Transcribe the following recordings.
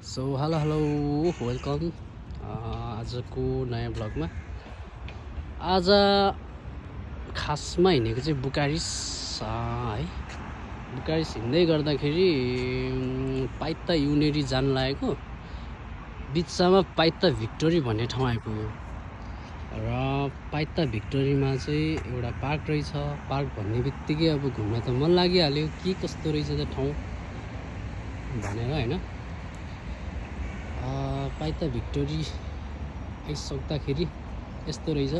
So hello welcome आजको नयाँ ब्लगमा। आज खासमा हिँडेको चाहिँ बुकारिस है। बुकारिस हिँड्दै गर्दाखेरि पाइता युनेरी जान लागेको बिचमा पाइता भिक्टोरी भन्ने ठाउँ आइपुग्यो र पाइता भिक्टोरीमा चाहिँ एउटा पार्क रहेछ। पार्क भन्ने बित्तिकै अब घुम्न त मन लागिहाल्यो, के कस्तो रहेछ त ठाउँ भनेर हैन। पाइता भिक्टोरी आइसक्दाखेरि यस्तो रहेछ,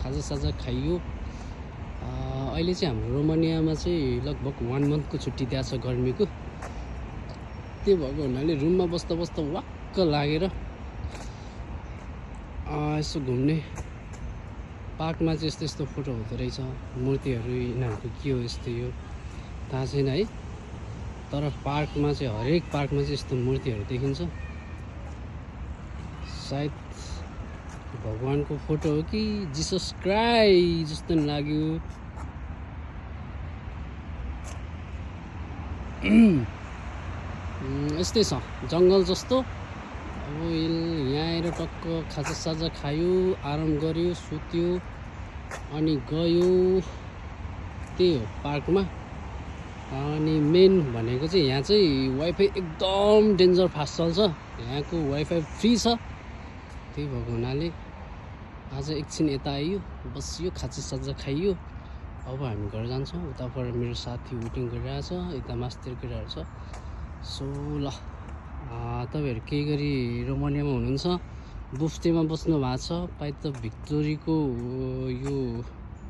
खाजासाजा खाइयो। अहिले चाहिँ हाम्रो रोमानियामा चाहिँ लगभग 1 मन्थको छुट्टी दिएको छ गर्मीको। त्यो भएको हुनाले रुममा बस्दा बस्दा वाक्क लागेर यसो घुम्ने। पार्कमा चाहिँ यस्तो यस्तो फोटो हुँदो रहेछ, मूर्तिहरू यिनीहरूको के हो यस्तो यो थाहा छैन है। तर पार्कमा चाहिँ हरेक पार्कमा चाहिँ यस्तो मूर्तिहरू देखिन्छ। सायद भगवानको फोटो हो कि जिसस क्राइस्ट जस्तो नि लाग्यो। यस्तै छ जङ्गल जस्तो। अब यहाँ आएर टक्क खाजासाजा खायो, आराम गर्यो, सुत्यो अनि गयो। त्यही हो पार्कमा। अनि मेन भनेको चाहिँ यहाँ चाहिँ वाइफाई एकदम डेन्जर फास्ट चल्छ। यहाँको वाइफाई फ्री छ। त्यही भएको हुनाले आज एकछिन यता आइयो, बसियो, खाजासाजा खाइयो। अब हामी घर जान्छौँ। उताबाट मेरो साथी वेटिङ गरिरहेछ, यता मास्तिर गइरहेको छ। सो ल तपाईँहरू केही गरी रोमानियामा हुनुहुन्छ, बुफ्टेमा बस्नु भएको छ, पाइता भिक्टोरीको यो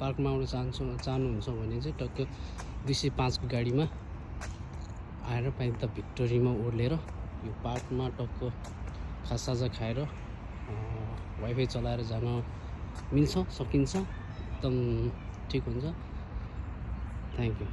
पार्कमा आउन चाहनुहुन्छ भने चाहिँ टक्क 205 को गाडीमा आएर पाइता भिक्टोरीमा ओर्लेर यो पार्कमा टक्क खाजासाजा खाएर वाइफाई चलाएर जान मिल्छ, सकिन्छ, एकदम ठिक हुन्छ। Thank you.